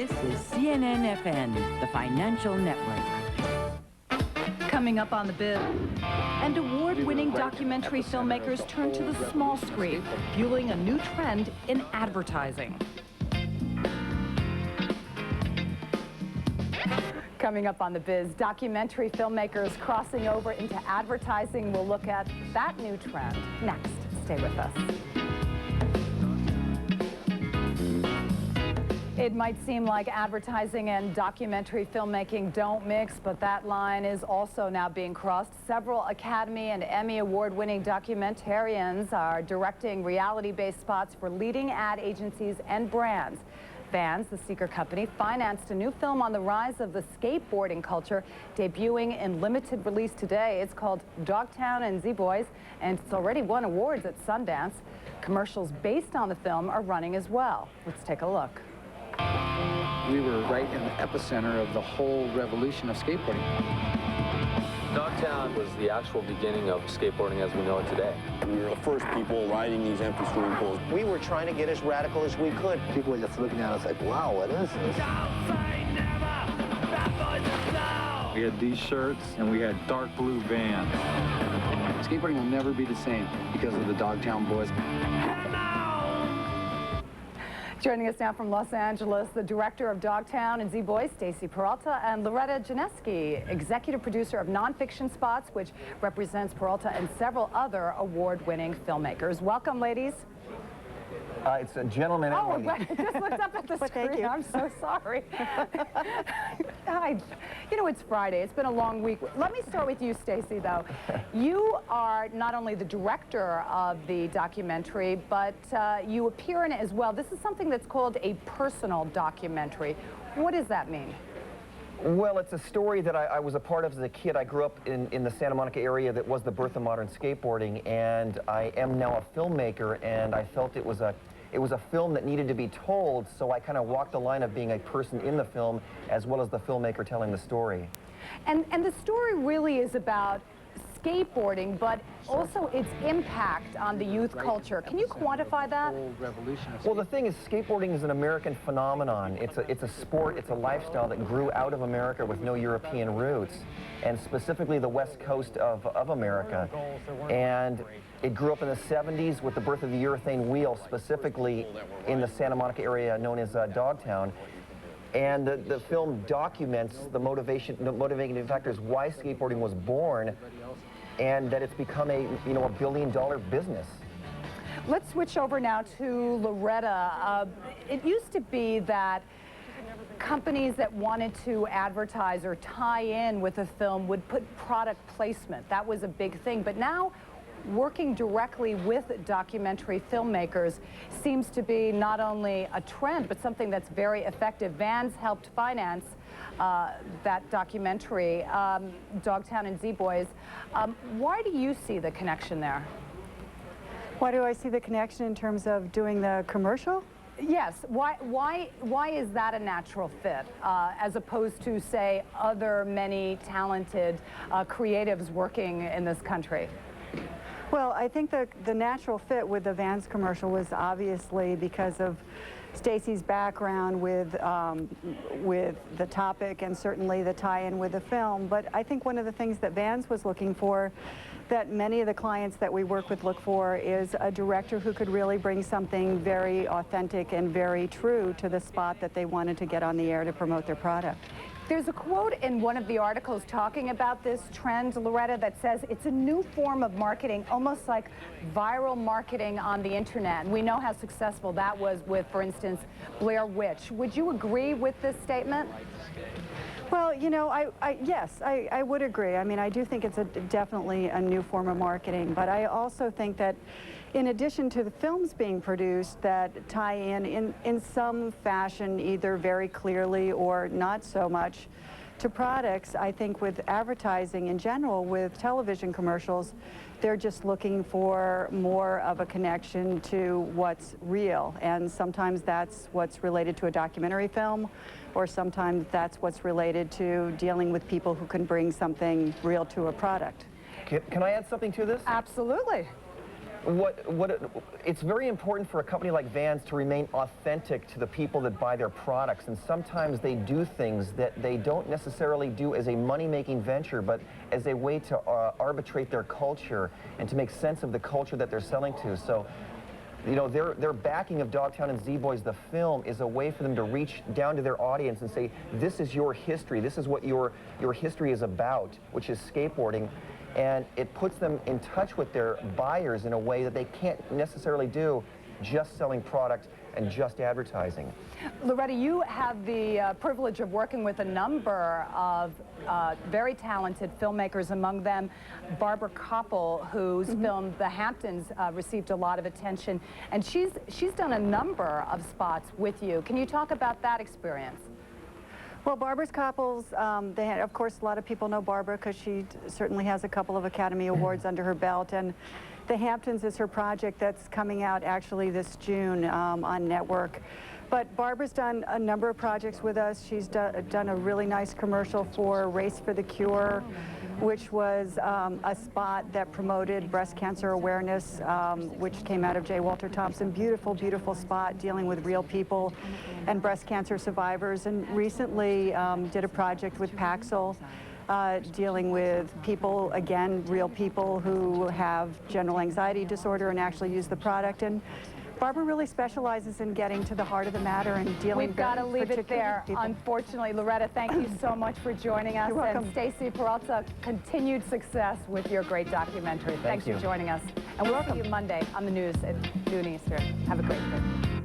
This is CNNfn, the financial network. Coming up on the bid, and award-winning documentary filmmakers turn to the small screen, fueling a new trend in advertising. Coming up on the biz, documentary filmmakers crossing over into advertising. We'll look at that new trend next. Stay with us. It might seem like advertising and documentary filmmaking don't mix, but that line is also now being crossed. Several Academy and Emmy award-winning documentarians are directing reality-based spots for leading ad agencies and brands. Vans, the sneaker company, financed a new film on the rise of the skateboarding culture, debuting in limited release today. It's called Dogtown and Z-Boys, and it's already won awards at Sundance. Commercials based on the film are running as well. Let's take a look. We were right in the epicenter of the whole revolution of skateboarding. Dogtown was the actual beginning of skateboarding as we know it today. We were the first people riding these empty swimming pools. We were trying to get as radical as we could. People were just looking at us like, wow, what is this? We had these shirts and we had dark blue Vans. Skateboarding will never be the same because of the Dogtown boys. Joining us now from Los Angeles, the director of Dogtown and Z-Boys, Stacy Peralta, and Loretta Jeneski, executive producer of Nonfiction Spots, which represents Peralta and several other award-winning filmmakers. Welcome, ladies. It's a gentleman and lady. I just looked up at the screen. I'm so sorry. You know, it's Friday. It's been a long week. Let me start with you, Stacy, though. You are not only the director of the documentary, but you appear in it as well. This is something that's called a personal documentary. What does that mean? Well, it's a story that I was a part of as a kid. I grew up in the Santa Monica area that was the birth of modern skateboarding, and I am now a filmmaker, and I felt it was a film that needed to be told, so I kind of walked the line of being a person in the film as well as the filmmaker telling the story. And the story really is about skateboarding, but also its impact on the youth culture. Can you quantify that? Well, the thing is, skateboarding is an American phenomenon. It's a sport, it's a lifestyle that grew out of America with no European roots, and specifically the west coast of America. And it grew up in the 70s with the birth of the urethane wheel, specifically in the Santa Monica area known as Dogtown. And the film documents the motivating factors why skateboarding was born, and that it's become a billion-dollar business. Let's switch over now to Loretta. It used to be that companies that wanted to advertise or tie in with a film would put product placement. That was a big thing. But now, working directly with documentary filmmakers seems to be not only a trend, but something that's very effective. Vans helped finance that documentary, Dogtown and Z-Boys. Why do you see the connection there? Why do I see the connection in terms of doing the commercial? Yes. Why is that a natural fit, as opposed to, say, other many talented creatives working in this country? Well, I think the natural fit with the Vans commercial was obviously because of Stacy's background with the topic and certainly the tie-in with the film. But I think one of the things that Vans was looking for, that many of the clients that we work with look for, is a director who could really bring something very authentic and very true to the spot that they wanted to get on the air to promote their product. There's a quote in one of the articles talking about this trend, Loretta, that says it's a new form of marketing, almost like viral marketing on the internet. And we know how successful that was with, for instance, Blair Witch. Would you agree with this statement? Well, you know, yes, I would agree. I mean, I do think it's definitely a new form of marketing, but I also think that in addition to the films being produced that tie in some fashion, either very clearly or not so much, to products, I think with advertising in general, with television commercials, they're just looking for more of a connection to what's real. And sometimes that's what's related to a documentary film, or sometimes that's what's related to dealing with people who can bring something real to a product. Can I add something to this? Absolutely. It's very important for a company like Vans to remain authentic to the people that buy their products, and sometimes they do things that they don't necessarily do as a money-making venture, but as a way to arbitrate their culture and to make sense of the culture that they're selling to. So, you know, their backing of Dogtown and Z-Boys, the film, is a way for them to reach down to their audience and say, this is your history, this is what your history is about, which is skateboarding. And it puts them in touch with their buyers in a way that they can't necessarily do just selling product and just advertising. Loretta, you have the privilege of working with a number of very talented filmmakers, among them Barbara Koppel, whose film The Hamptons received a lot of attention, and she's done a number of spots with you. Can you talk about that experience? Well, Barbara's Koppel's, of course, a lot of people know Barbara because she certainly has a couple of Academy Awards under her belt, and The Hamptons is her project that's coming out actually this June on network. But Barbara's done a number of projects with us. She's done a really nice commercial for Race for the Cure, which was a spot that promoted breast cancer awareness, which came out of J. Walter Thompson. Beautiful, beautiful spot dealing with real people and breast cancer survivors. And recently did a project with Paxil dealing with people, again, real people who have general anxiety disorder and actually use the product. And Barbara really specializes in getting to the heart of the matter and dealing with. We've got to leave it there. Unfortunately, Loretta, thank you so much for joining us. You're welcome. And Stacy Peralta, continued success with your great documentary. Thanks for joining us. And we'll see you Monday on the news at noon Eastern. Have a great day.